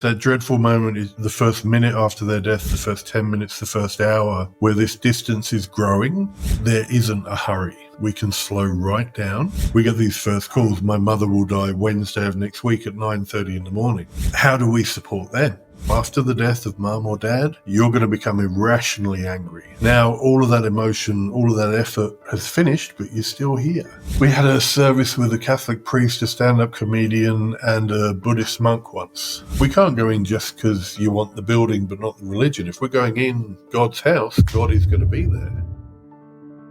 That dreadful moment is the first minute after their death, the first 10 minutes, the first hour, where this distance is growing. There isn't a hurry. We can slow right down. We get these first calls. My mother will die Wednesday of next week at 9:30 in the morning. How do we support them? After the death of mum or dad, you're going to become irrationally angry. Now, all of that emotion, all of that effort has finished, but you're still here. We had a service with a Catholic priest, a stand-up comedian, and a Buddhist monk once. We can't go in just because you want the building but not the religion. If we're going in God's house, God is going to be there.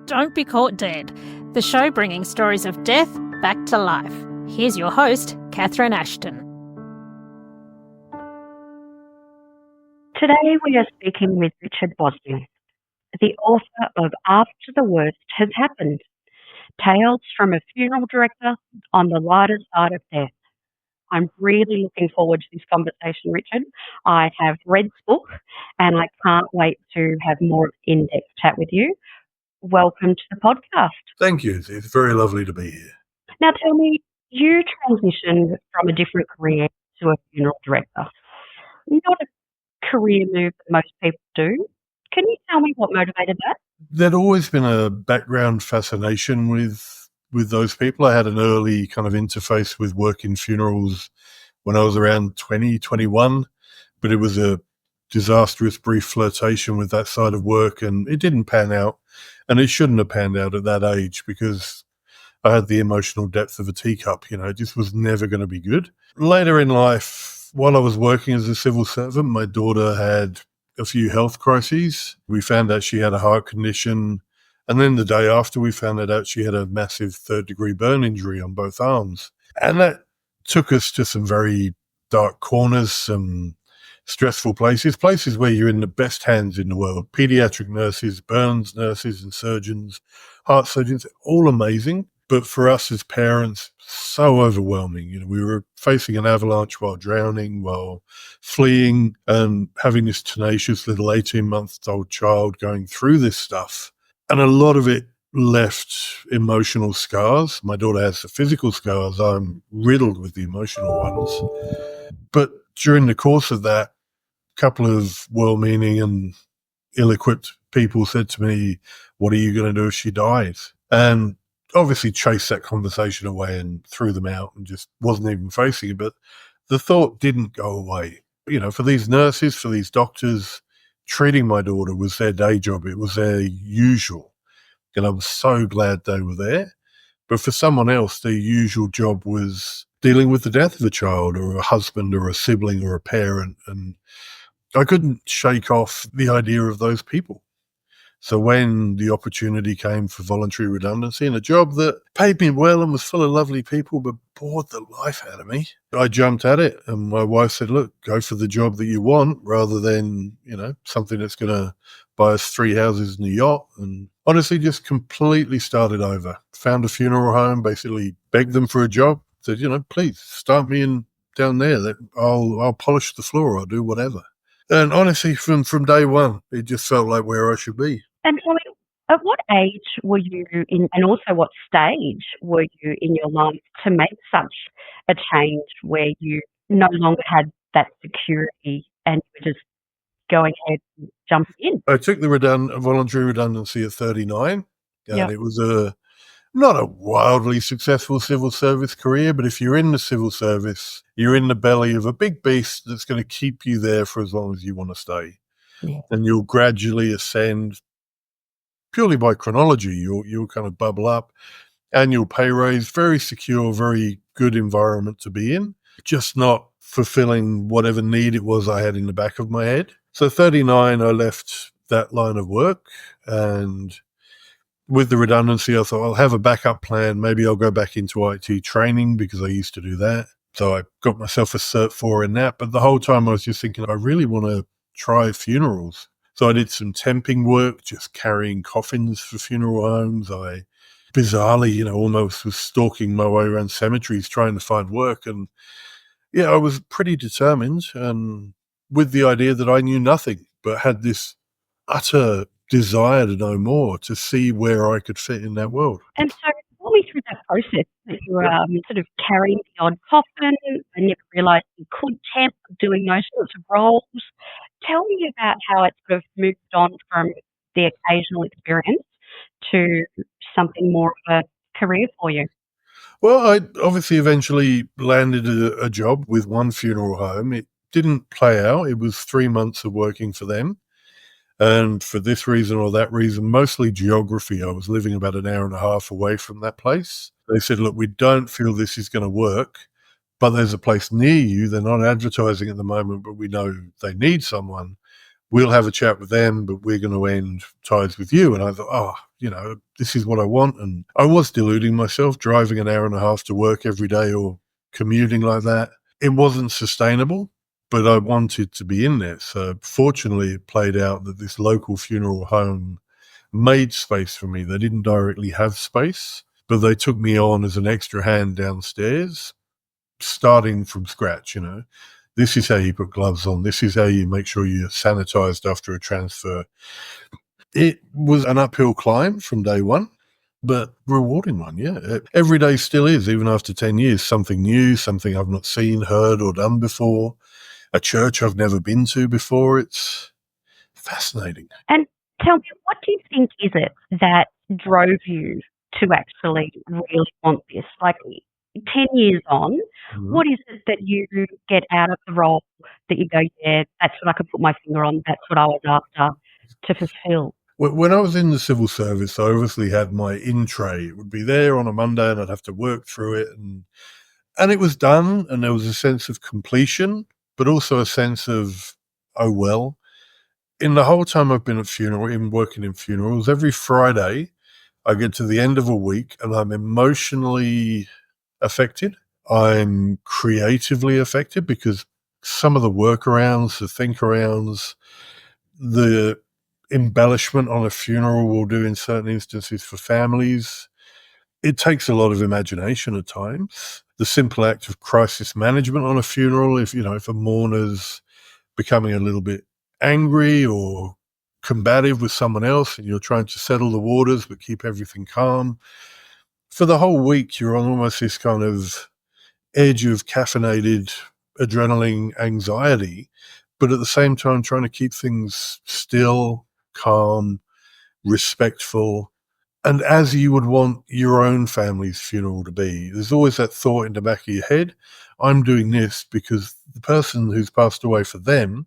Don't Be Caught Dead, the show bringing stories of death back to life. Here's your host, Catherine Ashton. Today we are speaking with Richard Gosling, the author of After the Worst Has Happened, Tales from a Funeral Director on the Lighter Side of Death. I'm really looking forward to this conversation, Richard. I have read the book and I can't wait to have more in-depth chat with you. Welcome to the podcast. Thank you. It's very lovely to be here. Now tell me, you transitioned from a different career to a funeral director. Not a career move that most people do. Can you tell me what motivated that? There'd always been a background fascination with those people. I had an early kind of interface with work in funerals when I was around 20, 21, but it was a disastrous brief flirtation with that side of work, and it didn't pan out, and it shouldn't have panned out at that age because I had the emotional depth of a teacup. It just was never going to be good. Later in life, while I was working as a civil servant, my daughter had a few health crises. We found out she had a heart condition. And then the day after, we found out she had a massive third-degree burn injury on both arms. And that took us to some very dark corners, some stressful places where you're in the best hands in the world. Pediatric nurses, burns nurses and surgeons, heart surgeons, all amazing. But for us as parents, so overwhelming. We were facing an avalanche while drowning, while fleeing, and having this tenacious little 18-month-old child going through this stuff. And a lot of it left emotional scars. My daughter has the physical scars. I'm riddled with the emotional ones. But during the course of that, a couple of well-meaning and ill-equipped people said to me, "What are you going to do if she dies?" And obviously chased that conversation away and threw them out and just wasn't even facing it. But the thought didn't go away. For these nurses, for these doctors, treating my daughter was their day job. It was their usual. And I'm so glad they were there. But for someone else, their usual job was dealing with the death of a child or a husband or a sibling or a parent. And I couldn't shake off the idea of those people. So when the opportunity came for voluntary redundancy and a job that paid me well and was full of lovely people but bored the life out of me, I jumped at it. And my wife said, "Look, go for the job that you want rather than, something that's going to buy us 3 houses and a yacht." And honestly, just completely started over. Found a funeral home, basically begged them for a job. Said, "Please start me in down there. I'll polish the floor. I'll do whatever." And honestly, from day one, it just felt like where I should be. And tell me, at what age were you in, and also what stage were you in your life to make such a change where you no longer had that security and you were just going ahead and jumping in? I took the voluntary redundancy at 39, and It was not a wildly successful civil service career, but if you're in the civil service, you're in the belly of a big beast that's going to keep you there for as long as you want to stay. Yeah. And you'll gradually ascend purely by chronology. You'll kind of bubble up, annual pay raise, very secure, very good environment to be in, just not fulfilling whatever need it was I had in the back of my head. So 39, I left that line of work, and with the redundancy, I thought I'll have a backup plan. Maybe I'll go back into IT training because I used to do that. So I got myself a Cert 4 in that. But the whole time I was just thinking, I really want to try funerals. So I did some temping work, just carrying coffins for funeral homes. I bizarrely, almost was stalking my way around cemeteries trying to find work. And I was pretty determined, and with the idea that I knew nothing, but had this utter desire to know more, to see where I could fit in that world. And so walk me through that process that you were sort of carrying the odd coffin and never realised you could temp doing those sorts of roles. Tell me about how it sort of moved on from the occasional experience to something more of a career for you. Well, I obviously eventually landed a job with one funeral home. It didn't play out. It was 3 months of working for them. And for this reason or that reason, mostly geography, I was living about an hour and a half away from that place. They said, look, we don't feel this is going to work, but there's a place near you. They're not advertising at the moment, but we know they need someone. We'll have a chat with them, but we're going to end ties with you. And I thought, this is what I want. And I was deluding myself, driving an hour and a half to work every day or commuting like that. It wasn't sustainable, but I wanted to be in there. So fortunately, it played out that this local funeral home made space for me. They didn't directly have space, but they took me on as an extra hand downstairs, starting from scratch, This is how you put gloves on. This is how you make sure you're sanitized after a transfer. It was an uphill climb from day one, but rewarding one, yeah. Every day still is, even after 10 years, something new, something I've not seen, heard, or done before, a church I've never been to before. It's fascinating. And tell me, what do you think is it that drove you to actually really want this? Like 10 years on, what is it that you get out of the role that you go, yeah, that's what I could put my finger on, that's what I was after to fulfill? When I was in the civil service, I obviously had my in tray. It would be there on a Monday and I'd have to work through it. And it was done, and there was a sense of completion, but also a sense of, oh, well. In the whole time I've been working in funerals, every Friday I get to the end of a week and I'm emotionally affected. I'm creatively affected because some of the workarounds, the think-arounds, the embellishment on a funeral we'll do in certain instances for families, it takes a lot of imagination at times. The simple act of crisis management on a funeral, if a mourner's becoming a little bit angry or combative with someone else and you're trying to settle the waters but keep everything calm, for the whole week you're on almost this kind of edge of caffeinated adrenaline anxiety, but at the same time trying to keep things still, calm, respectful, and as you would want your own family's funeral to be. There's always that thought in the back of your head, I'm doing this because the person who's passed away for them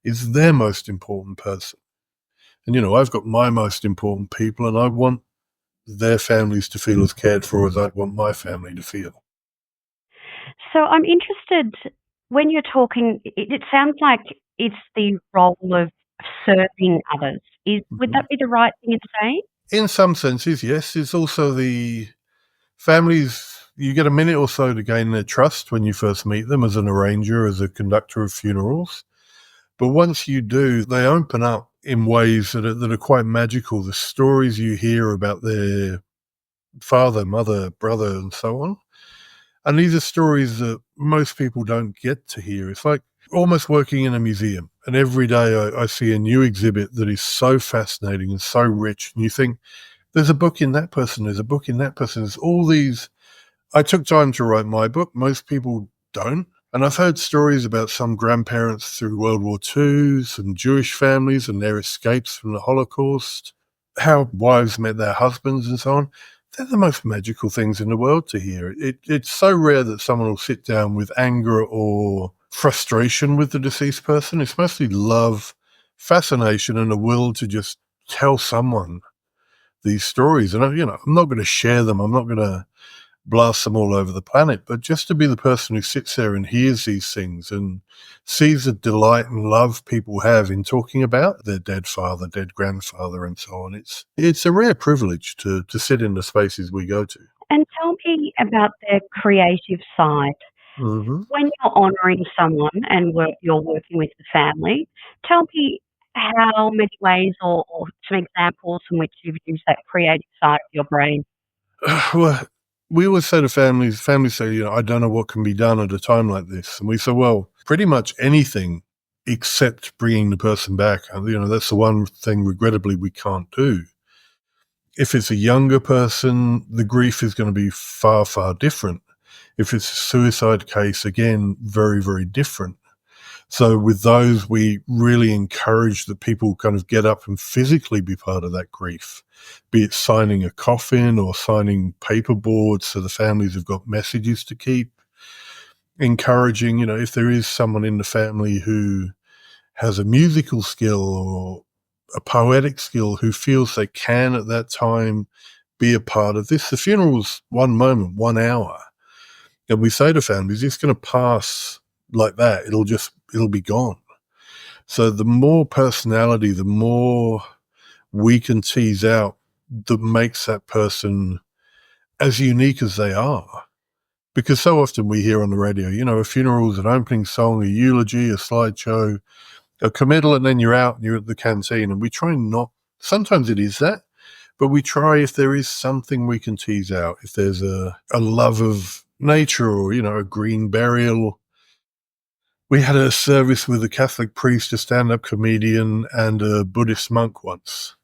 is their most important person. And, I've got my most important people and I want their families to feel as cared for as I'd want my family to feel. So I'm interested, when you're talking, it sounds like it's the role of serving others. Would that be the right thing to say? In some senses, yes. It's also the families, you get a minute or so to gain their trust when you first meet them as an arranger, as a conductor of funerals. But once you do, they open up in ways that are quite magical. The stories you hear about their father, mother, brother, and so on. And these are stories that most people don't get to hear. It's like almost working in a museum. And every day I see a new exhibit that is so fascinating and so rich. And you think, there's a book in that person, there's a book in that person. There's all these. I took time to write my book. Most people don't. And I've heard stories about some grandparents through World War II, some Jewish families and their escapes from the Holocaust, how wives met their husbands and so on. They're the most magical things in the world to hear. It's so rare that someone will sit down with anger or frustration with the deceased person. It's mostly love, fascination, and a will to just tell someone these stories. And, I'm not going to share them. I'm not going to blast them all over the planet, but just to be the person who sits there and hears these things and sees the delight and love people have in talking about their dead father, dead grandfather, and so on. It's a rare privilege to sit in the spaces we go to. And tell me about the creative side. Mm-hmm. When you're honouring someone and you're working with the family, tell me how many ways or some examples in which you've used that creative side of your brain. Well, we always say to families say, I don't know what can be done at a time like this. And we say, well, pretty much anything except bringing the person back. That's the one thing, regrettably, we can't do. If it's a younger person, the grief is going to be far, far different. If it's a suicide case, again, very, very different. So with those, we really encourage that people kind of get up and physically be part of that grief, be it signing a coffin or signing paperboards so the families have got messages to keep. Encouraging, if there is someone in the family who has a musical skill or a poetic skill who feels they can at that time be a part of this. The funeral's 1 moment, 1 hour. And we say to families, it's going to pass like that. It'll be gone. So the more personality, the more we can tease out that makes that person as unique as they are. Because so often we hear on the radio, a funeral is an opening song, a eulogy, a slideshow, a committal, and then you're out and you're at the canteen. And we try not, sometimes it is that, but we try if there is something we can tease out, if there's a love of nature or, a green burial. We had a service with a Catholic priest, a stand-up comedian, and a Buddhist monk once.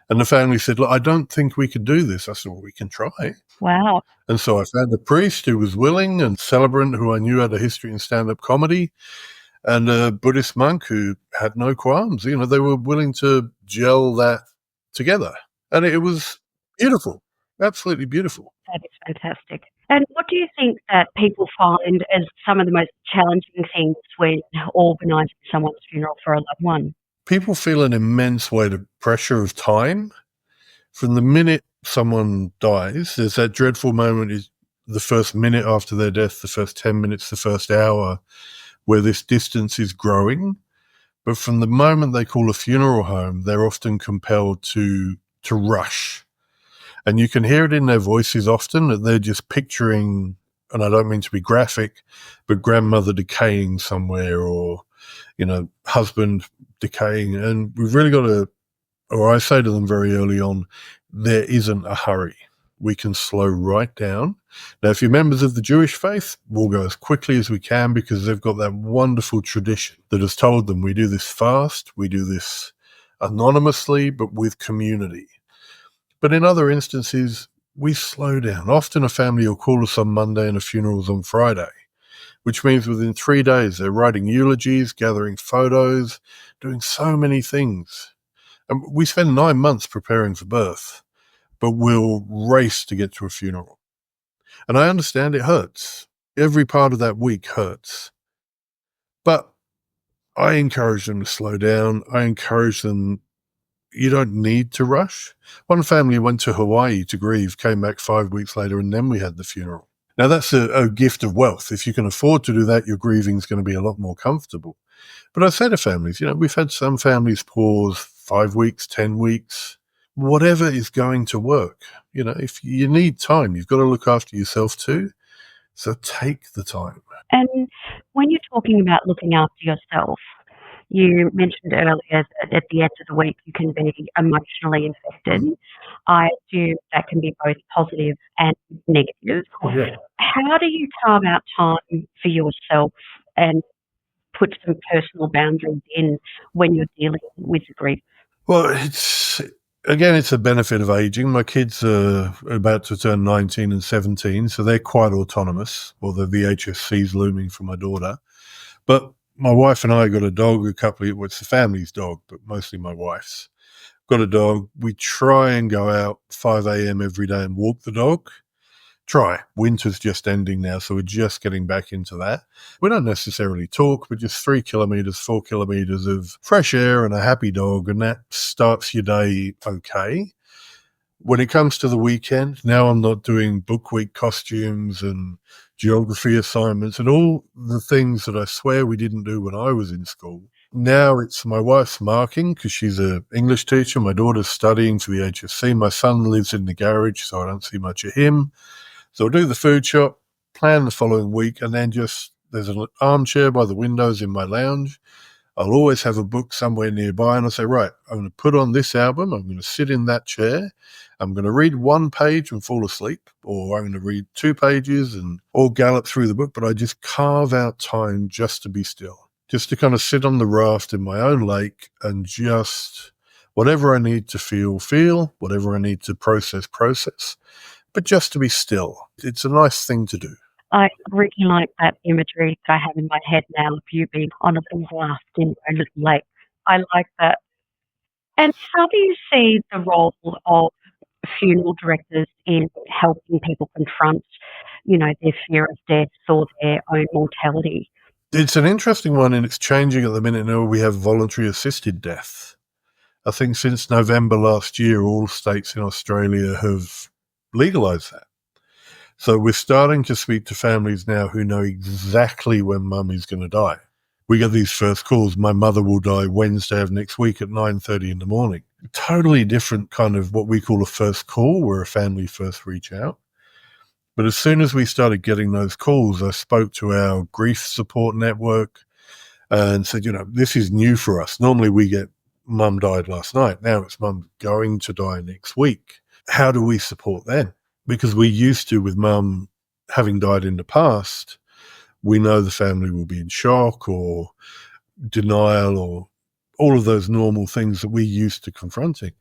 And the family said, look, I don't think we could do this. I said, well, we can try. Wow. And so I found a priest who was willing and celebrant who I knew had a history in stand-up comedy and a Buddhist monk who had no qualms. They were willing to gel that together. And it was beautiful, absolutely beautiful. That is fantastic. And what do you think that people find as some of the most challenging things when organising someone's funeral for a loved one? People feel an immense weight of pressure of time. From the minute someone dies, there's that dreadful moment is the first minute after their death, the first 10 minutes, the first hour, where this distance is growing. But from the moment they call a funeral home, they're often compelled to rush. And you can hear it in their voices often that they're just picturing, and I don't mean to be graphic, but grandmother decaying somewhere or, husband decaying. And we've really got to, or I say to them very early on, there isn't a hurry. We can slow right down. Now, if you're members of the Jewish faith, we'll go as quickly as we can because they've got that wonderful tradition that has told them we do this fast, we do this anonymously, but with community. But in other instances, we slow down. Often a family will call us on Monday and a funeral's on Friday, which means within 3 days they're writing eulogies, gathering photos, doing so many things. And we spend 9 months preparing for birth, but we'll race to get to a funeral. And I understand it hurts. Every part of that week hurts. But I encourage them to slow down. I encourage them, you don't need to rush. One family went to Hawaii to grieve, came back 5 weeks later, and then we had the funeral. Now, that's a gift of wealth. If you can afford to do that, your grieving is going to be a lot more comfortable. But I say to families, we've had some families pause 5 weeks, 10 weeks, whatever is going to work. If you need time, you've got to look after yourself too. So take the time. And when you're talking about looking after yourself, you mentioned earlier that at the end of the week you can be emotionally affected. I assume that can be both positive and negative. Oh, yeah. How do you carve out time for yourself and put some personal boundaries in when you're dealing with grief? Well, it's a benefit of aging. My kids are about to turn 19 and 17, so they're quite autonomous, although the HSC's looming for my daughter. But my wife and I got a dog it's the family's dog, but mostly my wife's. Got a dog. We try and go out 5 a.m. every day and walk the dog. Try. Winter's just ending now, so we're just getting back into that. We don't necessarily talk, but just 3 kilometres, 4 kilometres of fresh air and a happy dog, and that starts your day okay. When it comes to the weekend, now I'm not doing book week costumes and geography assignments and all the things that I swear we didn't do when I was in school. Now it's my wife's marking because she's an English teacher. My daughter's studying for the HSC. My son lives in the garage, so I don't see much of him. So I'll do the food shop, plan the following week, and then there's an armchair by the windows in my lounge. I'll always have a book somewhere nearby, and I'll say, right, I'm going to put on this album. I'm going to sit in that chair. I'm going to read 1 page and fall asleep, or I'm going to read 2 pages and all gallop through the book, but I just carve out time just to be still, just to kind of sit on the raft in my own lake and just Whatever I need to feel, whatever I need to process, but just to be still. It's a nice thing to do. I really like that imagery that I have in my head now of you being on a little raft in a little lake. I like that. And how do you see the role of funeral directors in helping people confront, their fear of death or their own mortality? It's an interesting one, and it's changing at the minute now. We have voluntary assisted death. I think since November last year, all states in Australia have legalised that. So we're starting to speak to families now who know exactly when mum is going to die. We get these first calls. My mother will die Wednesday of next week at 9:30 in the morning. Totally different kind of what we call a first call, where a family first reach out. But as soon as we started getting those calls, I spoke to our grief support network and said, this is new for us. Normally we get mum died last night. Now it's mum going to die next week. How do we support them? Because we used to, with mum having died in the past, we know the family will be in shock or denial or all of those normal things that we're used to confronting.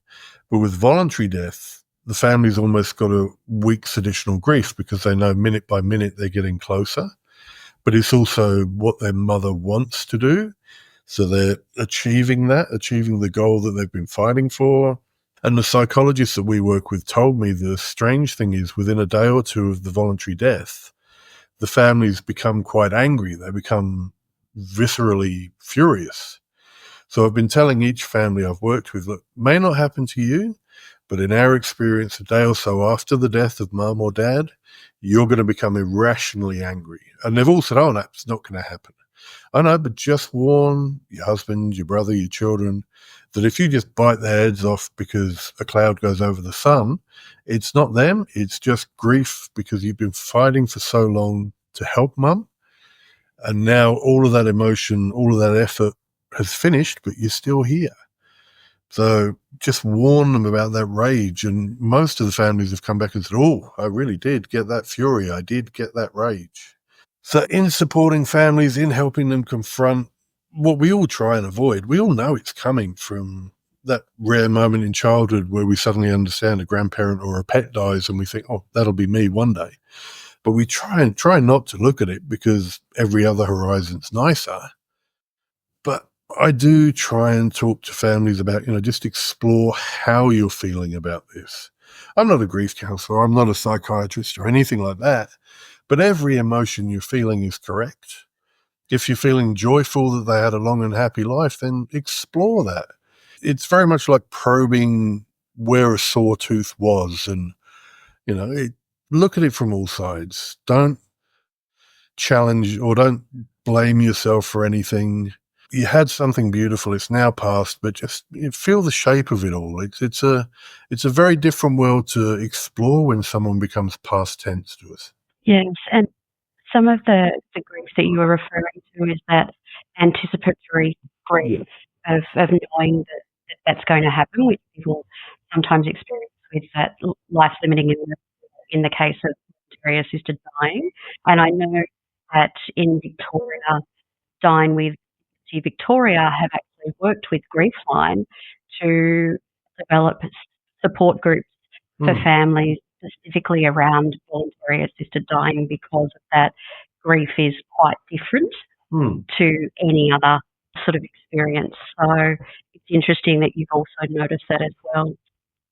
But with voluntary death, the family's almost got a week's additional grief because they know minute by minute they're getting closer. But it's also what their mother wants to do. So they're achieving the goal that they've been fighting for. And the psychologists that we work with told me the strange thing is within a day or two of the voluntary death, the families become quite angry. They become viscerally furious. So I've been telling each family I've worked with, look, may not happen to you, but in our experience, a day or so after the death of mum or dad, you're going to become irrationally angry. And they've all said, oh, no, it's not going to happen. I know, but just warn your husband, your brother, your children, that if you just bite their heads off because a cloud goes over the sun, it's not them. It's just grief because you've been fighting for so long to help mum. And now all of that emotion, all of that effort has finished, but you're still here. So just warn them about that rage. And most of the families have come back and said, oh, I really did get that fury. I did get that rage. So in supporting families, in helping them confront what we all try and avoid, we all know it's coming from that rare moment in childhood where we suddenly understand a grandparent or a pet dies and we think, oh, that'll be me one day. But we try not to look at it because every other horizon's nicer. But I do try and talk to families about, just explore how you're feeling about this. I'm not a grief counsellor. I'm not a psychiatrist or anything like that. But every emotion you're feeling is correct. If you're feeling joyful that they had a long and happy life, then explore that. It's very much like probing where a sore tooth was and, look at it from all sides. Don't challenge or don't blame yourself for anything. You had something beautiful. It's now past, but just feel the shape of it all. It's a very different world to explore when someone becomes past tense to us. Yes, and some of the grief that you were referring to is that anticipatory grief of knowing that that's going to happen, which people sometimes experience with that life-limiting in the case of voluntary assisted dying. And I know that in Victoria, Dine with Victoria have actually worked with Griefline to develop support groups for families specifically around voluntary assisted dying because of that grief is quite different to any other sort of experience. So it's interesting that you've also noticed that as well.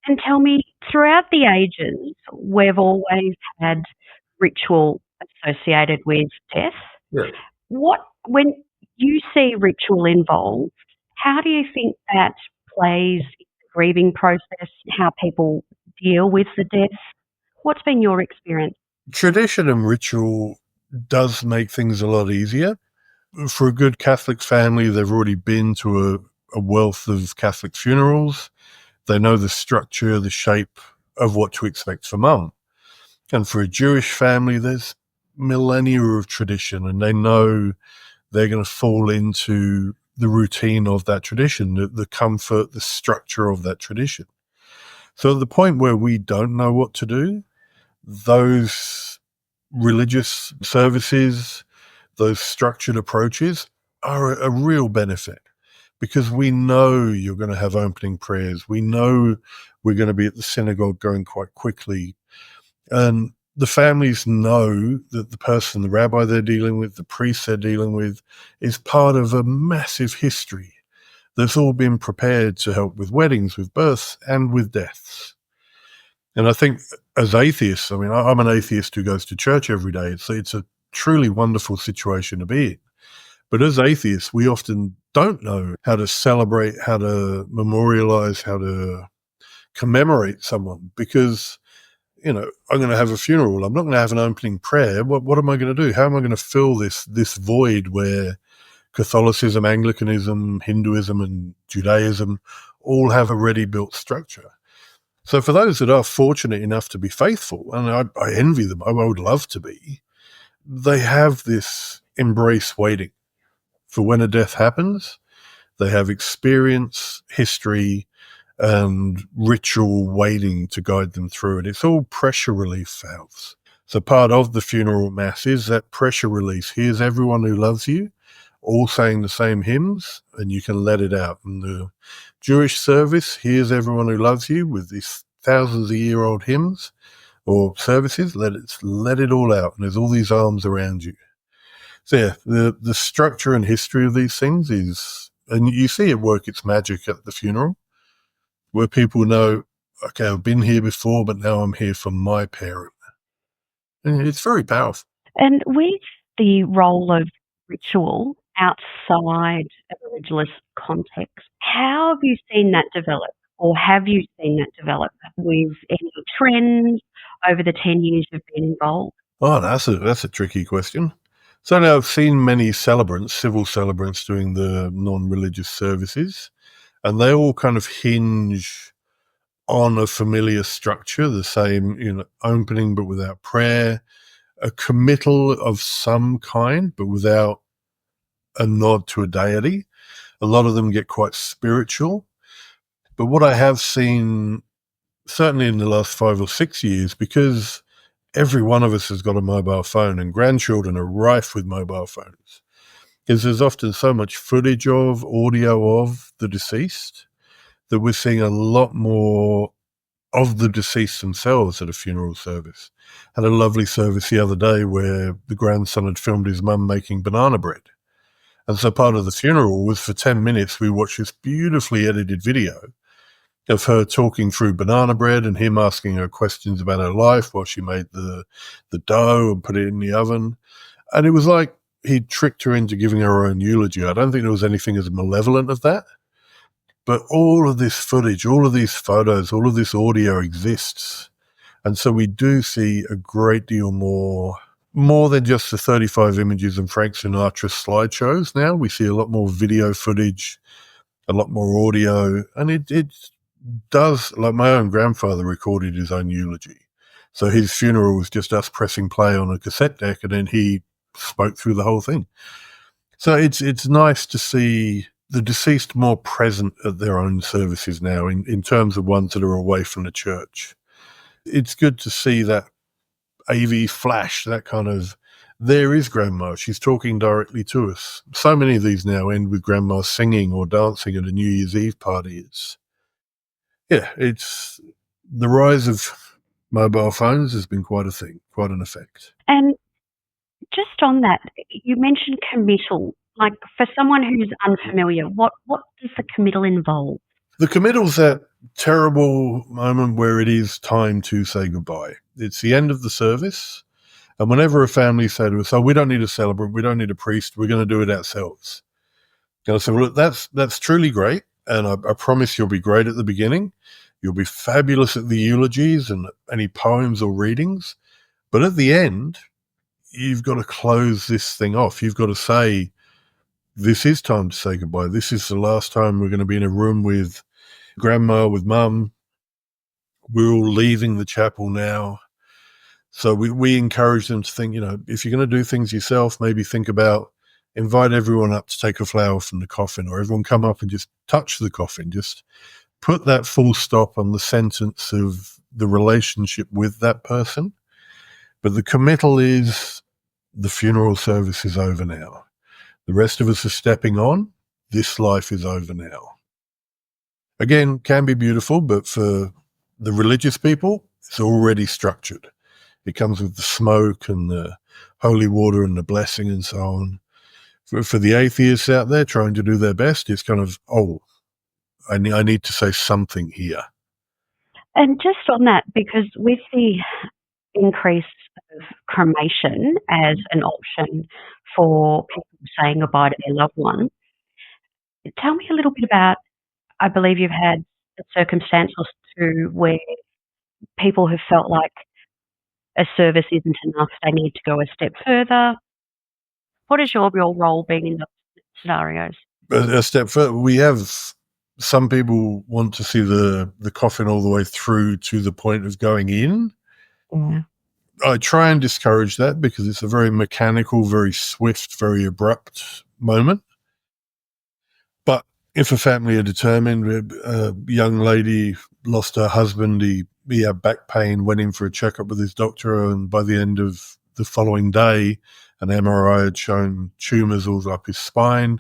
And tell me, throughout the ages, we've always had ritual associated with death. Yeah. When you see ritual involved, how do you think that plays in the grieving process, how people deal with the death? What's been your experience? Tradition and ritual does make things a lot easier. For a good Catholic family, they've already been to a wealth of Catholic funerals. They know the structure, the shape of what to expect for mum. And for a Jewish family, there's millennia of tradition, and they know they're going to fall into the routine of that tradition, the comfort, the structure of that tradition. So at the point where we don't know what to do, those religious services, those structured approaches are a real benefit because we know you're going to have opening prayers. We know we're going to be at the synagogue going quite quickly. And the families know that the person, the rabbi they're dealing with, the priest they're dealing with, is part of a massive history that's all been prepared to help with weddings, with births, and with deaths. And I think as atheists, I mean, I'm an atheist who goes to church every day. It's a truly wonderful situation to be in. But as atheists, we often don't know how to celebrate, how to memorialize, how to commemorate someone, because, I'm going to have a funeral. I'm not going to have an opening prayer. What am I going to do? How am I going to fill this void where Catholicism, Anglicanism, Hinduism, and Judaism all have a ready-built structure? So for those that are fortunate enough to be faithful, and I envy them, I would love to be, they have this embrace waiting for when a death happens. They have experience, history, and ritual waiting to guide them through it. It's all pressure relief valves. So part of the funeral mass is that pressure release. Here's everyone who loves you, all saying the same hymns, and you can let it out. And the Jewish service, here's everyone who loves you, with these thousands of year-old hymns or services, let it all out. And there's all these arms around you. So yeah, the structure and history of these things is, and you see it work its magic at the funeral, where people know, okay, I've been here before, but now I'm here for my parent. And it's very powerful. And with the role of ritual outside of a religious context, how have you seen that develop? Or have you seen that develop with any trends over the 10 years you've been involved? Oh, that's a tricky question. So now I've seen many civil celebrants doing the non-religious services, and they all kind of hinge on a familiar structure, the same, opening but without prayer, a committal of some kind but without a nod to a deity. A lot of them get quite spiritual. But what I have seen, certainly in the last 5 or 6 years, because every one of us has got a mobile phone and grandchildren are rife with mobile phones, because there's often so much footage of, audio of the deceased, that we're seeing a lot more of the deceased themselves at a funeral service. Had a lovely service the other day where the grandson had filmed his mum making banana bread. And so part of the funeral was, for 10 minutes, we watched this beautifully edited video of her talking through banana bread and him asking her questions about her life while she made the dough and put it in the oven. And it was like he tricked her into giving her own eulogy. I don't think there was anything as malevolent as that. But all of this footage, all of these photos, all of this audio exists. And so we do see a great deal more than just the 35 images and Frank Sinatra slideshows now. We see a lot more video footage, a lot more audio, and it does, like my own grandfather recorded his own eulogy. So his funeral was just us pressing play on a cassette deck, and then he spoke through the whole thing. So it's nice to see the deceased more present at their own services now in terms of ones that are away from the church. It's good to see that AV flash, that kind of, there is Grandma, she's talking directly to us. So many of these now end with Grandma singing or dancing at a New Year's Eve party. It's the rise of mobile phones has been quite a thing, quite an effect. And just on that, you mentioned committal. Like, for someone who's unfamiliar, what does the committal involve? The committal's that terrible moment where it is time to say goodbye. It's the end of the service, and whenever a family say to us, "Oh, we don't need a celebrant, we don't need a priest, we're going to do it ourselves," and I say, "Well, look, that's truly great, and I promise you'll be great at the beginning. You'll be fabulous at the eulogies and any poems or readings, but at the end, you've got to close this thing off. You've got to say, this is time to say goodbye. This is the last time we're going to be in a room with Grandma, with Mum. We're all leaving the chapel now." So we encourage them to think, if you're going to do things yourself, maybe think about, invite everyone up to take a flower from the coffin, or everyone come up and just touch the coffin. Just put that full stop on the sentence of the relationship with that person. But the committal is, the funeral service is over now. The rest of us are stepping on. this life is over now. Again, can be beautiful, but for the religious people, it's already structured. It comes with the smoke and the holy water and the blessing and so on. For the atheists out there trying to do their best, it's kind of, I need to say something here. And just on that, because with the increase of cremation as an option for people saying goodbye to their loved one, tell me a little bit about, I believe you've had a circumstance or two where people have felt like a service isn't enough, they need to go a step further. What has your role been in those scenarios? A step further, we have some people want to see the coffin all the way through to the point of going in. Yeah. I try and discourage that because it's a very mechanical, very swift, very abrupt moment. But if a family are determined, a young lady lost her husband, he had back pain, went in for a checkup with his doctor, and by the end of the following day, an MRI had shown tumours all up his spine.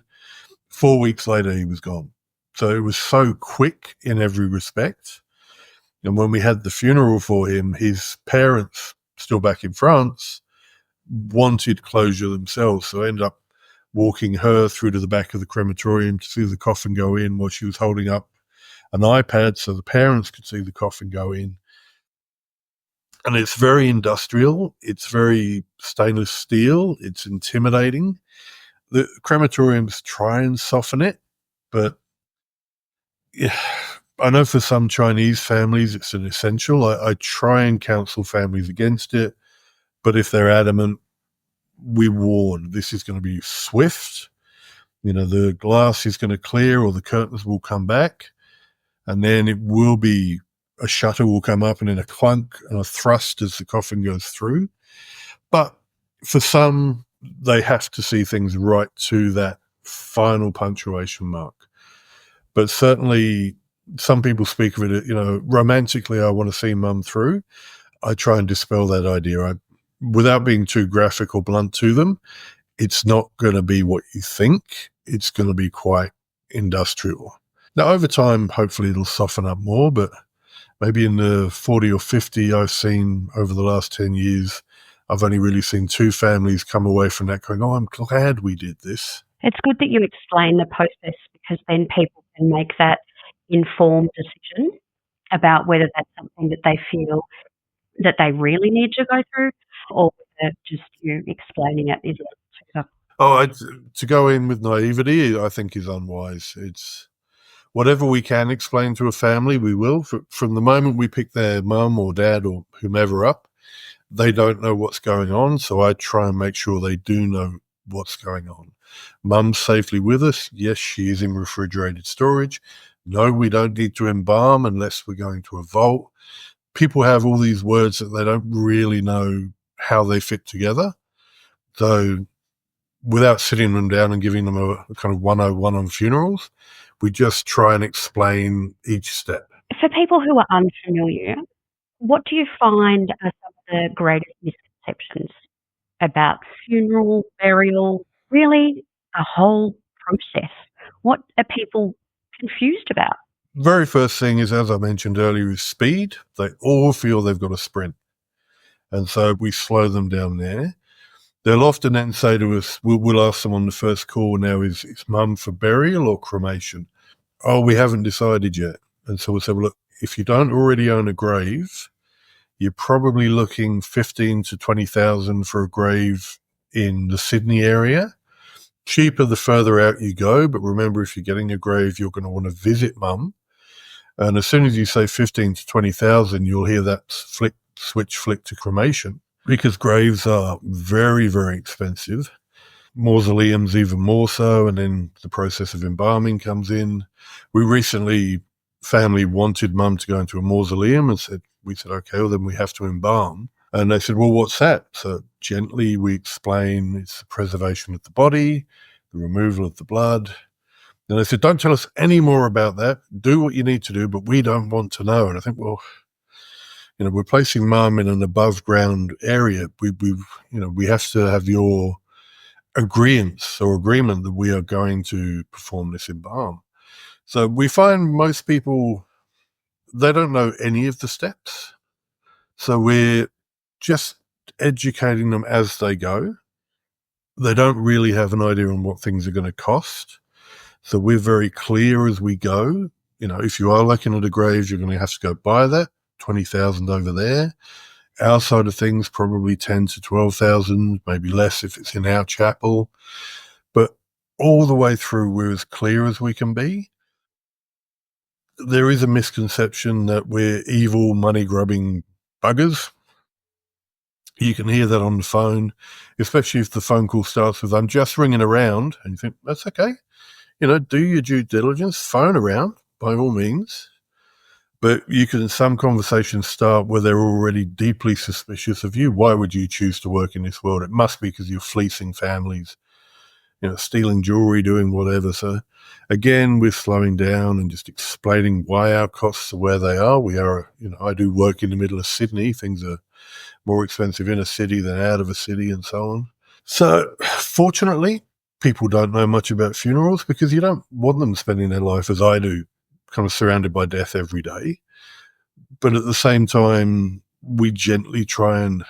4 weeks later, he was gone. So it was so quick in every respect. And when we had the funeral for him, his parents, still back in France, wanted closure themselves. So I ended up walking her through to the back of the crematorium to see the coffin go in while she was holding up an iPad so the parents could see the coffin go in. And it's very industrial. It's very stainless steel. It's intimidating. The crematoriums try and soften it, but yeah, I know for some Chinese families it's an essential. I try and counsel families against it, but if they're adamant, we warn this is going to be swift. The glass is going to clear or the curtains will come back, and then it will be a shutter will come up and then a clunk and a thrust as the coffin goes through. But for some, they have to see things right to that final punctuation mark. But certainly some people speak of it, romantically, I want to see mum through. I try and dispel that idea. Without being too graphic or blunt to them, it's not going to be what you think. It's going to be quite industrial. Now, over time, hopefully it'll soften up more, but maybe in the 40 or 50 I've seen over the last 10 years, I've only really seen 2 families come away from that going, I'm glad we did this. It's good that you explain the process because then people can make that informed decision about whether that's something that they feel that they really need to go through or whether just you explaining it is to go in with naivety, I think is unwise. It's whatever we can explain to a family, we will. From the moment we pick their mum or dad or whomever up, they don't know what's going on, so I try and make sure they do know what's going on. Mum's safely with us. Yes, she is in refrigerated storage. No, we don't need to embalm unless we're going to a vault. People have all these words that they don't really know how they fit together. So without sitting them down and giving them a kind of 101 on funerals, we just try and explain each step. For people who are unfamiliar, what do you find are some of the greatest misconceptions about funeral, burial, really the whole process? What are people confused about? Very first thing is, as I mentioned earlier, is speed. They all feel they've got to sprint. And so we slow them down there. They'll often then say to us, we'll ask them on the first call now, is mum for burial or cremation? Oh, we haven't decided yet. And so we'll say, well, look, if you don't already own a grave, you're probably looking 15 to 20,000 for a grave in the Sydney area. Cheaper the further out you go, but remember, if you're getting a grave, you're going to want to visit mum. And as soon as you say 15 to 20,000, you'll hear that switch flick to cremation, because graves are very, very expensive. Mausoleums even more so, and then the process of embalming comes in. We recently, family wanted mum to go into a mausoleum and we said, okay, well then we have to embalm. And they said, well, what's that? So gently we explain it's the preservation of the body, the removal of the blood. And they said, don't tell us any more about that. Do what you need to do, but we don't want to know. And I think, well, we're placing mum in an above ground area. We have to have your agreement that we are going to perform this embalm. So we find most people, they don't know any of the steps. So we're just educating them as they go. They don't really have an idea on what things are going to cost. So we're very clear as we go. You know, if you are looking at a grave, you're going to have to go buy that, 20,000 over there. Our side of things, probably 10 to 12,000, maybe less if it's in our chapel. But all the way through, we're as clear as we can be. There is a misconception that we're evil, money-grubbing buggers. You can hear that on the phone, especially if the phone call starts with, "I'm just ringing around," and you think, that's okay. You know, do your due diligence, phone around, by all means. But you can, some conversations start where they're already deeply suspicious of you. Why would you choose to work in this world? It must be because you're fleecing families, you know, stealing jewelry, doing whatever. So again, we're slowing down and just explaining why our costs are where they are. We are, you know, I do work in the middle of Sydney. Things are more expensive in a city than out of a city and so on. So fortunately, people don't know much about funerals because you don't want them spending their life as I do, kind of surrounded by death every day. But at the same time, we gently try and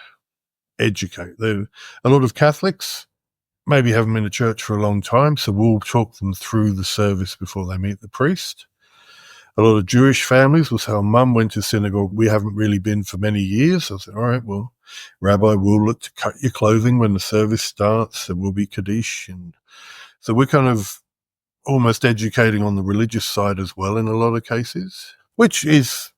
educate. A lot of Catholics maybe haven't been to church for a long time, so we'll talk them through the service before they meet the priest. A lot of Jewish families will say, "Oh, Mum went to synagogue. We haven't really been for many years." I said, "All right, well, Rabbi will look to cut your clothing when the service starts. There will be Kaddish." And so we're kind of almost educating on the religious side as well in a lot of cases, which is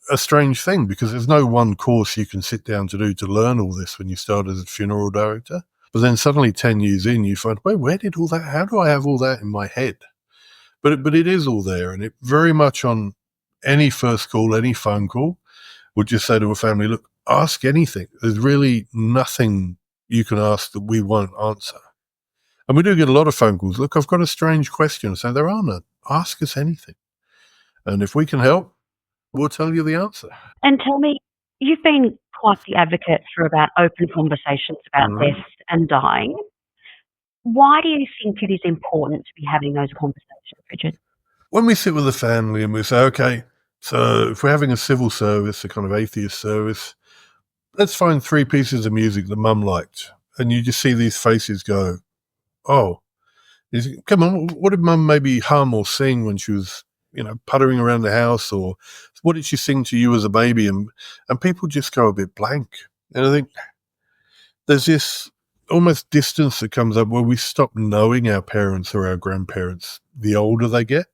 a strange thing because there's no one course you can sit down to do to learn all this when you start as a funeral director. But then suddenly 10 years in, you find, wait, where did all that, how do I have all that in my head? But it is all there, and it very much on any first call, any phone call, would just say to a family, look, ask anything. There's really nothing you can ask that we won't answer. And we do get a lot of phone calls. Look, I've got a strange question. So there are none. Ask us anything. And if we can help, we'll tell you the answer. And tell me, you've been quite the advocate for about open conversations about death and dying. Why do you think it is important to be having those conversations, Richard? When we sit with a family and we say, okay, so if we're having a civil service, a kind of atheist service, let's find 3 pieces of music that Mum liked. And you just see these faces go, oh, come on, what did Mum maybe hum or sing when she was, you know, puttering around the house, or what did she sing to you as a baby? And people just go a bit blank. And I think there's this almost distance that comes up where we stop knowing our parents or our grandparents the older they get.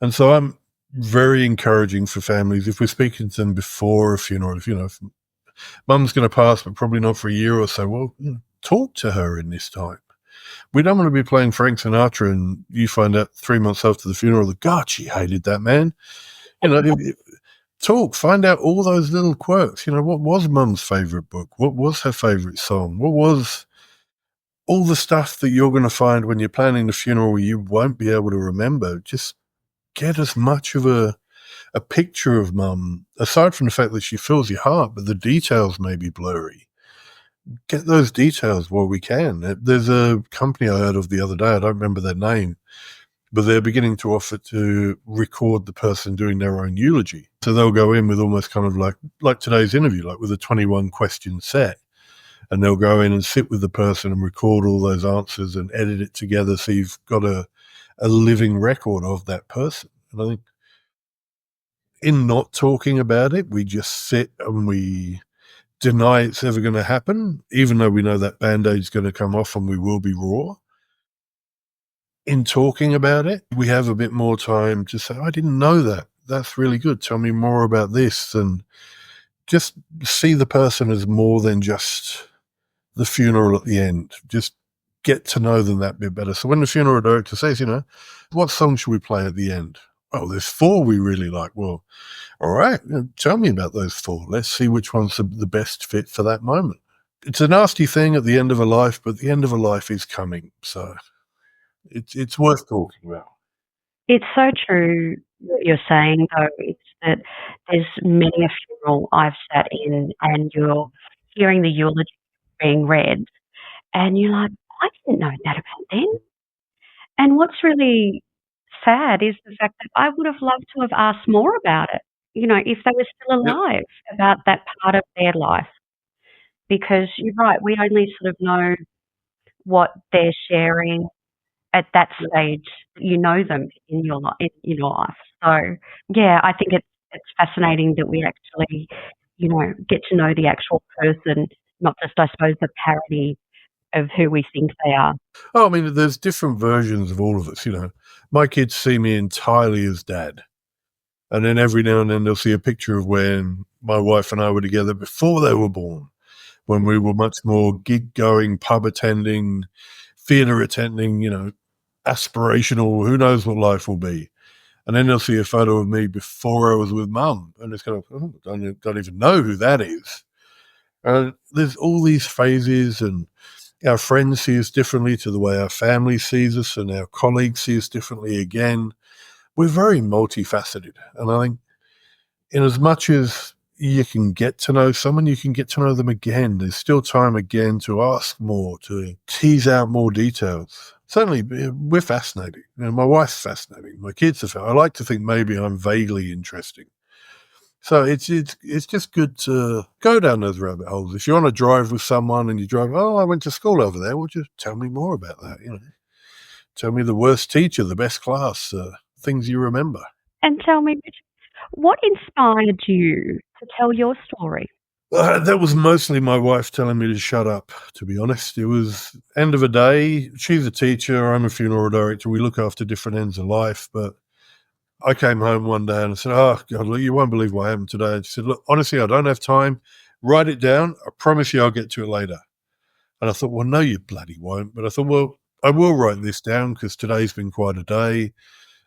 And so I'm very encouraging for families, if we're speaking to them before a funeral, if Mum's going to pass, but probably not for a year or so, well, talk to her in this time. We don't want to be playing Frank Sinatra and you find out 3 months after the funeral that, God, she hated that man. Talk, find out all those little quirks. What was Mum's favourite book? What was her favourite song? What was all the stuff that you're going to find when you're planning the funeral you won't be able to remember? Just get as much of a picture of Mum, aside from the fact that she fills your heart, but the details may be blurry. Get those details while we can. There's a company I heard of the other day, I don't remember their name, but they're beginning to offer to record the person doing their own eulogy. So they'll go in with almost kind of like today's interview, like with a 21 question set. And they'll go in and sit with the person and record all those answers and edit it together so you've got a living record of that person. And I think in not talking about it, we just sit and we deny it's ever going to happen, even though we know that Band-Aid's going to come off and we will be raw. In talking about it, we have a bit more time to say, I didn't know that. That's really good. Tell me more about this. And just see the person as more than just the funeral at the end. Just get to know them that bit better. So when the funeral director says, what song should we play at the end? Oh, there's 4 we really like. Well, all right, tell me about those 4. Let's see which one's the best fit for that moment. It's a nasty thing at the end of a life, but the end of a life is coming. So it's worth talking about. It's so true what you're saying, though. It's that there's many a funeral I've sat in and you're hearing the eulogy being read And you're like, I didn't know that about them. And what's really sad is the fact that I would have loved to have asked more about it, if they were still Yep. alive, about that part of their life. Because you're right, we only sort of know what they're sharing at that stage that you know them in your life. So yeah, I think it's fascinating that we actually, get to know the actual person, not just I suppose the parody of who we think they are. Oh, I mean, there's different versions of all of us, My kids see me entirely as dad. And then every now and then they'll see a picture of when my wife and I were together before they were born, when we were much more gig-going, pub attending, theatre attending, aspirational, who knows what life will be. And then they'll see a photo of me before I was with mum, and it's kind of, don't even know who that is. There's all these phases, and our friends see us differently to the way our family sees us, and our colleagues see us differently again. We're very multifaceted. And I think in as much as you can get to know someone, you can get to know them again. There's still time again to ask more, to tease out more details. Certainly, we're fascinating. My wife's fascinating. My kids are fascinating. I like to think maybe I'm vaguely interesting. So it's just good to go down those rabbit holes. If you're on a drive with someone and you drive, I went to school over there, well, just tell me more about that. Tell me the worst teacher, the best class, things you remember. And tell me, what inspired you to tell your story? That was mostly my wife telling me to shut up, to be honest. It was end of a day. She's a teacher. I'm a funeral director. We look after different ends of life. But I came home one day and I said, oh, God, look, you won't believe what happened today. And she said, look, honestly, I don't have time. Write it down. I promise you I'll get to it later. And I thought, well, no, you bloody won't. But I thought, well, I will write this down because today's been quite a day.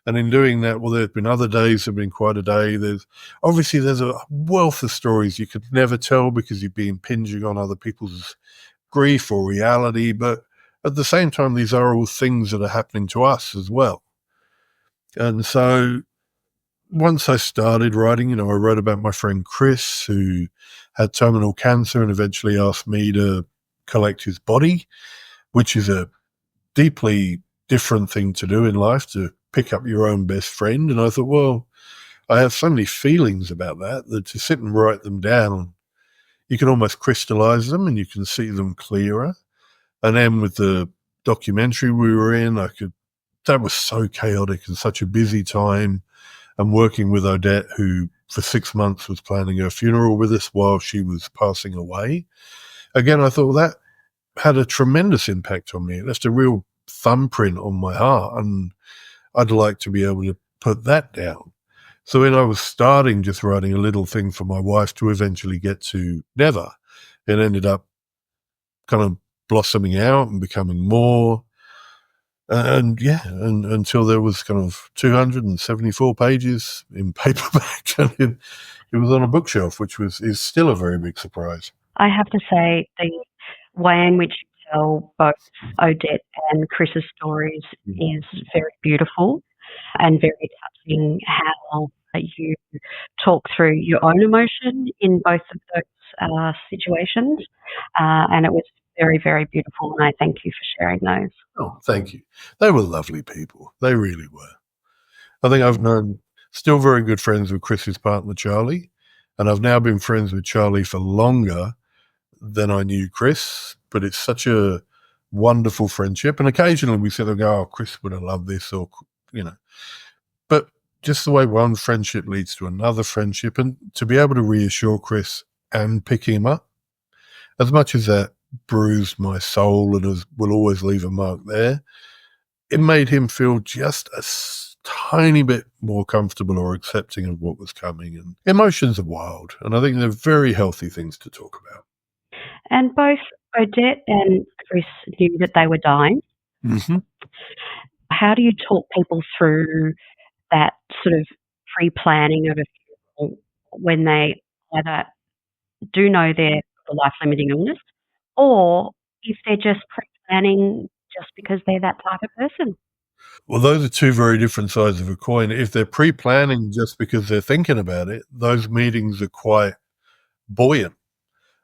And in doing that, well, there's been other days that have been quite a day. There's a wealth of stories you could never tell because you'd be impinging on other people's grief or reality. But at the same time, these are all things that are happening to us as well. And so once I started writing, I wrote about my friend Chris, who had terminal cancer and eventually asked me to collect his body, which is a deeply different thing to do in life, to pick up your own best friend. And I thought, well, I have so many feelings about that to sit and write them down, you can almost crystallize them and you can see them clearer. And then with the documentary we were in, that was so chaotic and such a busy time. And working with Odette, who for 6 months was planning her funeral with us while she was passing away. Again, I thought that had a tremendous impact on me. It left a real thumbprint on my heart, and I'd like to be able to put that down. So when I was starting just writing a little thing for my wife to eventually get to never, it ended up kind of blossoming out and becoming more. And until there was kind of 274 pages in paperback, and it was on a bookshelf, which is still a very big surprise. I have to say, the way in which you tell both Odette and Chris's stories is very beautiful and very touching. How you talk through your own emotion in both of those situations, and it was very, very beautiful, and I thank you for sharing those. Oh, thank you. They were lovely people. They really were. I think I've known still very good friends with Chris's partner, Charlie, and I've now been friends with Charlie for longer than I knew Chris, but it's such a wonderful friendship. And occasionally we sit there and go, oh, Chris would have loved this, or, but just the way one friendship leads to another friendship, and to be able to reassure Chris and pick him up, as much as that bruised my soul and will always leave a mark there, it made him feel just a tiny bit more comfortable or accepting of what was coming. And emotions are wild, and I think they're very healthy things to talk about. And both Odette and Chris knew that they were dying. Mm-hmm. How do you talk people through that sort of pre-planning of a funeral when they either do know they're a life-limiting illness, or if they're just pre-planning just because they're that type of person? Well, those are two very different sides of a coin. If they're pre-planning just because they're thinking about it, those meetings are quite buoyant.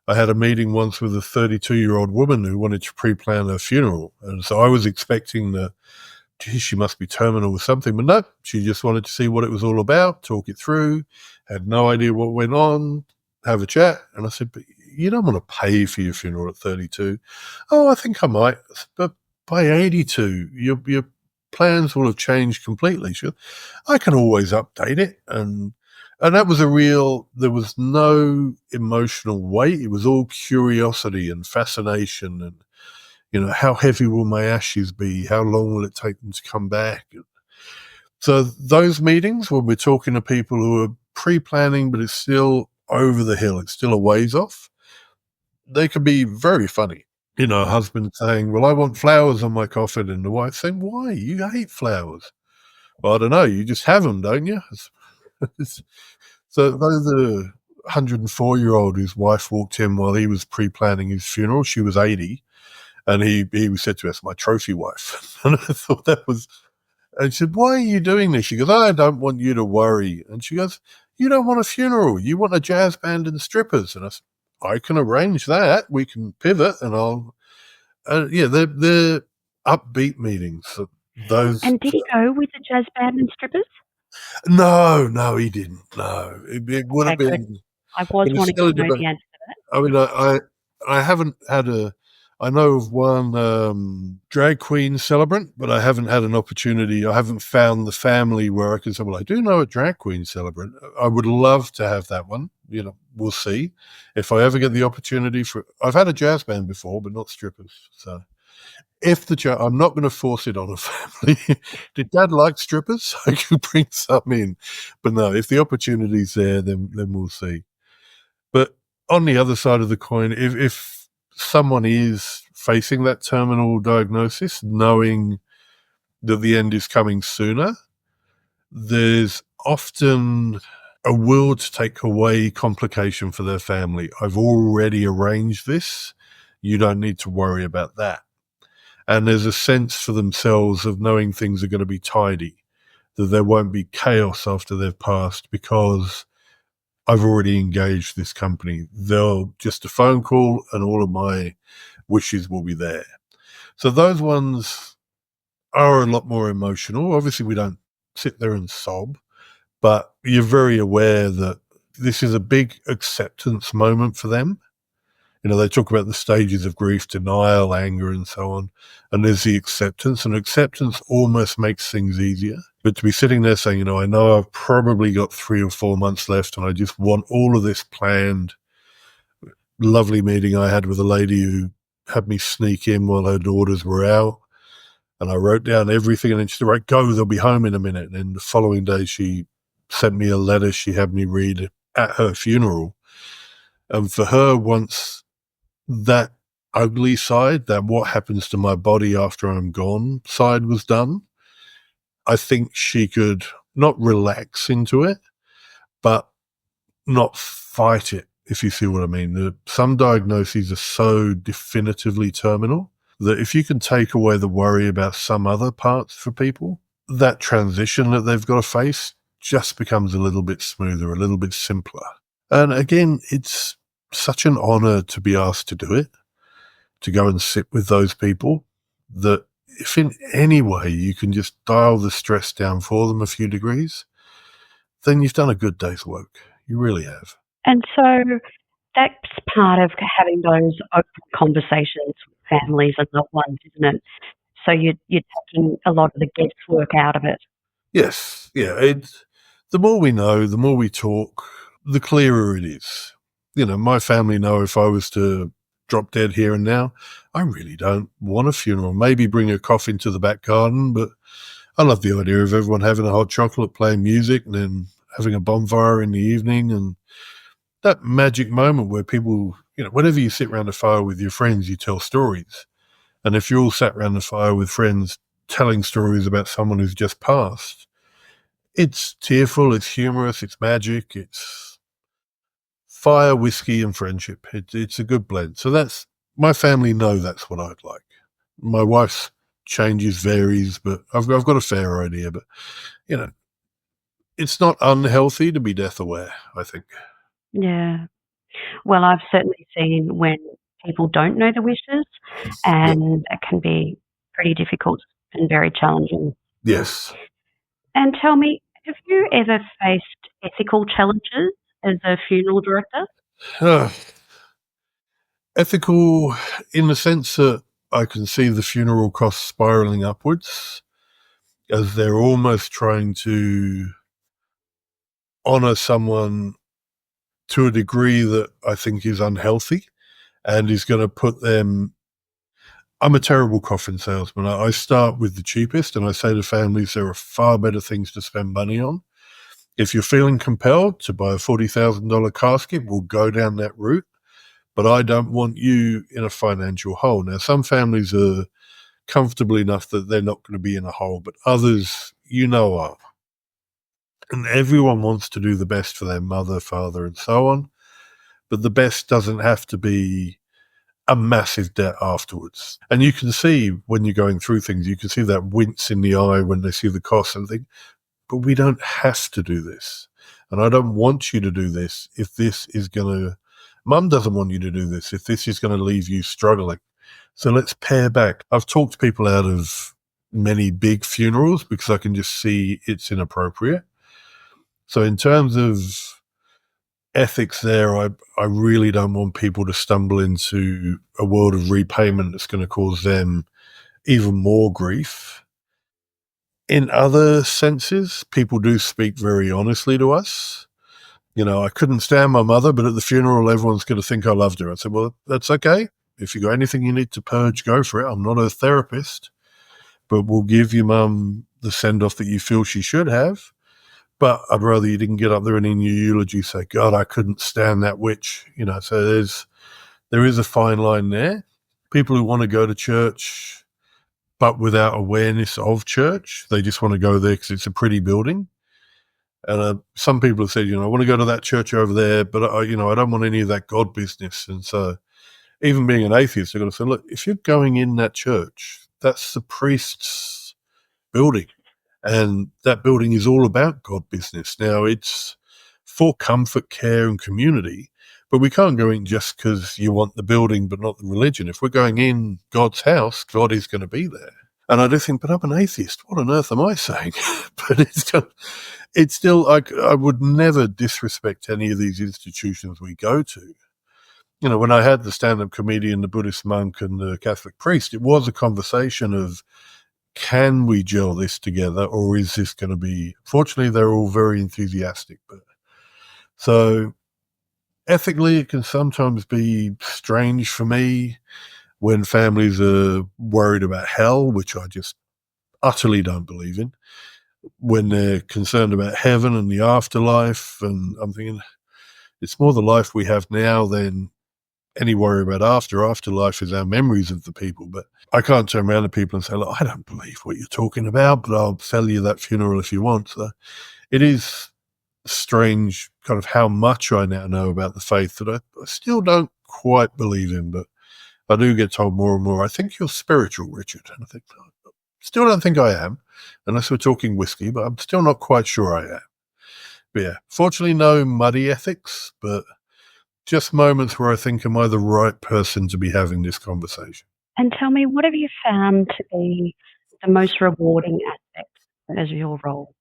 I had a meeting once with a 32-year-old woman who wanted to pre-plan her funeral. And so I was expecting that, gee, she must be terminal or something. But no, she just wanted to see what it was all about, talk it through, had no idea what went on, have a chat. And I said, but you don't want to pay for your funeral at 32. Oh, I think I might. But by 82, your plans will have changed completely. She goes, I can always update it. And that was there was no emotional weight. It was all curiosity and fascination and, how heavy will my ashes be? How long will it take them to come back? So those meetings when we're talking to people who are pre-planning, but it's still over the hill, it's still a ways off, they can be very funny. A husband saying, well, I want flowers on my coffin, and the wife saying, why? You hate flowers. Well, I don't know. You just have them, don't you? So the 104-year-old whose wife walked in while he was pre-planning his funeral, she was 80, and he said to us, my trophy wife. And I thought that was, and she said, why are you doing this? She goes, I don't want you to worry. And she goes, you don't want a funeral. You want a jazz band and strippers. And I said, I can arrange that. We can pivot, and they're upbeat meetings. Those. And did he go with the jazz band and strippers? No, he didn't. No, it would have been. I was wanting to know the answer to that. I mean, I haven't had I know of one drag queen celebrant, but I haven't had an opportunity. I haven't found the family where I can say, well, I do know a drag queen celebrant. I would love to have that one. We'll see if I ever get the opportunity I've had a jazz band before, but not strippers. So I'm not going to force it on a family. Did Dad like strippers? I could bring some in, but no, if the opportunity's there, then we'll see. But on the other side of the coin, if someone is facing that terminal diagnosis, knowing that the end is coming sooner, there's often a will to take away complication for their family. I've already arranged this. You don't need to worry about that. And there's a sense for themselves of knowing things are going to be tidy, that there won't be chaos after they've passed because I've already engaged this company. They'll just a phone call and all of my wishes will be there. So those ones are a lot more emotional. Obviously, we don't sit there and sob, but you're very aware that this is a big acceptance moment for them. They talk about the stages of grief, denial, anger, and so on. And there's the acceptance, and acceptance almost makes things easier. But to be sitting there saying, I know I've probably got 3 or 4 months left and I just want all of this planned. Lovely meeting I had with a lady who had me sneak in while her daughters were out. And I wrote down everything, and then she said, right, go, they'll be home in a minute. And then the following day she sent me a letter she had me read at her funeral. And for her, once that ugly side, that what happens to my body after I'm gone side was done, I think she could not relax into it, but not fight it, if you see what I mean. Some diagnoses are so definitively terminal that if you can take away the worry about some other parts for people, that transition that they've got to face just becomes a little bit smoother, a little bit simpler. And again, it's such an honor to be asked to do it, to go and sit with those people, that if in any way you can just dial the stress down for them a few degrees, then you've done a good day's work. You really have. And so that's part of having those open conversations with families and loved ones, isn't it? So you're taking a lot of the guesswork out of it. Yes. Yeah. The more we know, the more we talk, the clearer it is. My family know if I was to drop dead here and now, I really don't want a funeral. Maybe bring a coffin to the back garden, but I love the idea of everyone having a hot chocolate, playing music, and then having a bonfire in the evening, and that magic moment where people, whenever you sit around a fire with your friends, you tell stories. And if you're all sat around the fire with friends telling stories about someone who's just passed, it's tearful, it's humorous, it's magic, it's fire, whiskey, and friendship. It's a good blend. So my family know that's what I'd like. My wife's changes varies, but I've got a fair idea. But, it's not unhealthy to be death aware, I think. Yeah. Well, I've certainly seen when people don't know the wishes, Yeah. and it can be pretty difficult and very challenging. Yes. And tell me, have you ever faced ethical challenges as a funeral director? Uh, Ethical in the sense that I can see the funeral costs spiraling upwards as they're almost trying to honour someone to a degree that I think is unhealthy and is going to put them. I'm a terrible coffin salesman. I start with the cheapest and I say to families there are far better things to spend money on. If you're feeling compelled to buy a $40,000 casket, we'll go down that route. But I don't want you in a financial hole. Now, some families are comfortable enough that they're not going to be in a hole, but others, are. And everyone wants to do the best for their mother, father, and so on. But the best doesn't have to be a massive debt afterwards. And you can see when you're going through things, you can see that wince in the eye when they see the cost and think, but we don't have to do this. And I don't want you to do this if this is going to, Mum doesn't want you to do this if this is going to leave you struggling. So let's pare back. I've talked people out of many big funerals because I can just see it's inappropriate. So in terms of ethics there, I really don't want people to stumble into a world of repayment that's going to cause them even more grief. In other senses, people do speak very honestly to us. I couldn't stand my mother, but at the funeral, everyone's going to think I loved her. I said, well, that's okay. If you got anything you need to purge, go for it. I'm not a therapist, but we'll give your mum the send-off that you feel she should have. But I'd rather you didn't get up there and in your eulogy say, God, I couldn't stand that witch. So there is a fine line there. People who want to go to church, but without awareness of church, they just want to go there because it's a pretty building. And some people have said, I want to go to that church over there, but I don't want any of that God business. And so even being an atheist, they're going to say, look, if you're going in that church, that's the priest's building. And that building is all about God business. Now, it's for comfort, care, and community, but we can't go in just because you want the building but not the religion. If we're going in God's house, God is going to be there. And I do think, but I'm an atheist. What on earth am I saying? But it's still, I would never disrespect any of these institutions we go to. When I had the stand-up comedian, the Buddhist monk, and the Catholic priest, it was a conversation of, can we gel this together, or is this going to be? Fortunately, they're all very enthusiastic. But so ethically, it can sometimes be strange for me when families are worried about hell, which I just utterly don't believe in. When they're concerned about heaven and the afterlife, and I'm thinking it's more the life we have now than any worry about afterlife is our memories of the people. But I can't turn around to people and say, look, I don't believe what you're talking about, but I'll sell you that funeral if you want. So it is strange kind of how much I now know about the faith that I still don't quite believe in, but I do get told more and more, I think you're spiritual, Richard. And I think, still don't think I am, unless we're talking whiskey, but I'm still not quite sure I am. But yeah, fortunately no muddy ethics, but just moments where I think, am I the right person to be having this conversation? And tell me, what have you found to be the most rewarding aspect of your role?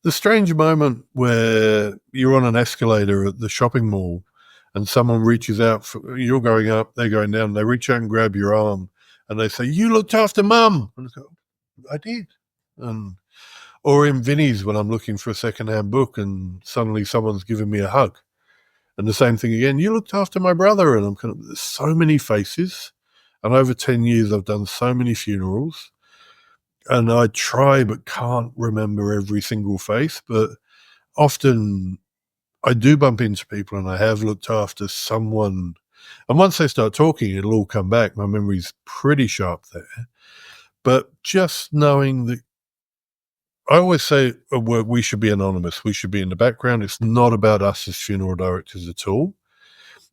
The strange moment where you're on an escalator at the shopping mall and someone reaches out, you're going up, they're going down, they reach out and grab your arm and they say, you looked after Mum. And I go, I did. Or in Vinnie's when I'm looking for a secondhand book and suddenly someone's giving me a hug. And the same thing again, you looked after my brother. And I'm there's so many faces. And over 10 years, I've done so many funerals. And I try but can't remember every single face. But often I do bump into people and I have looked after someone. And once they start talking, it'll all come back. My memory's pretty sharp there. But just knowing that, I always say we should be anonymous. We should be in the background. It's not about us as funeral directors at all.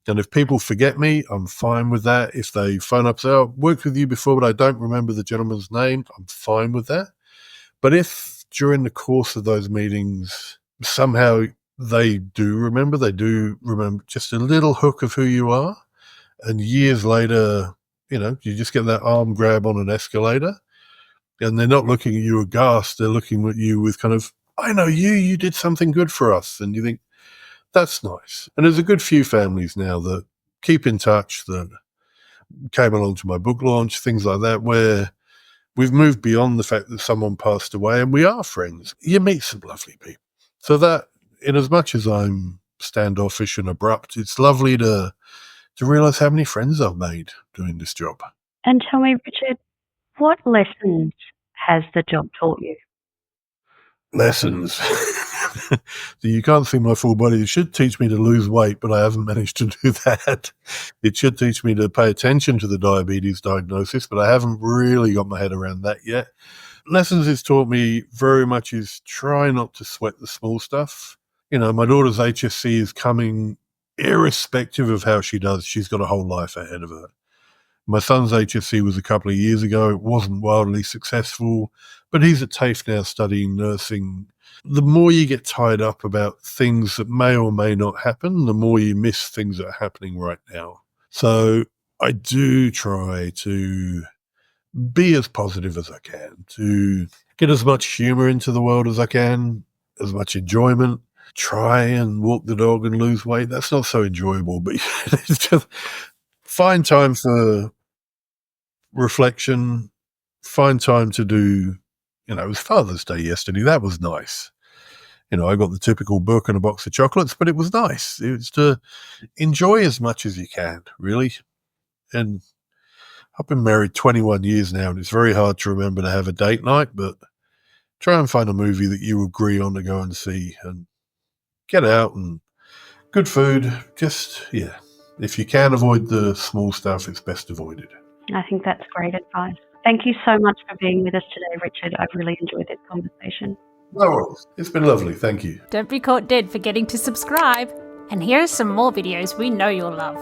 And if people forget me, I'm fine with that. If they phone up and say, oh, I've worked with you before, but I don't remember the gentleman's name, I'm fine with that. But if during the course of those meetings, somehow they do remember just a little hook of who you are. And years later, you just get that arm grab on an escalator, and they're not looking at you aghast. They're looking at you with kind of, I know you did something good for us. And you think, that's nice. And there's a good few families now that keep in touch, that came along to my book launch, things like that, where we've moved beyond the fact that someone passed away and we are friends. You meet some lovely people. So that, in as much as I'm standoffish and abrupt, it's lovely to realise how many friends I've made doing this job. And tell me, Richard, what lessons has the job taught you? Lessons. You can't see my full body. It should teach me to lose weight, but I haven't managed to do that. It should teach me to pay attention to the diabetes diagnosis, but I haven't really got my head around that yet. Lessons it's taught me very much is try not to sweat the small stuff. My daughter's HSC is coming irrespective of how she does. She's got a whole life ahead of her. My son's HSC was a couple of years ago. It wasn't wildly successful, but he's at TAFE now studying nursing. The more you get tied up about things that may or may not happen, the more you miss things that are happening right now. So I do try to be as positive as I can, to get as much humour into the world as I can, as much enjoyment. Try and walk the dog and lose weight. That's not so enjoyable, but it's just find time for reflection, find time to do, it was Father's Day yesterday. That was nice. I got the typical book and a box of chocolates, but it was nice. It was to enjoy as much as you can, really. And I've been married 21 years now, and it's very hard to remember to have a date night, but try and find a movie that you agree on to go and see, and get out and good food. Just, if you can avoid the small stuff, it's best avoided. I think that's great advice. Thank you so much for being with us today, Richard. I've really enjoyed this conversation. No worries. It's been lovely. Thank you. Don't be caught dead forgetting to subscribe. And here are some more videos we know you'll love.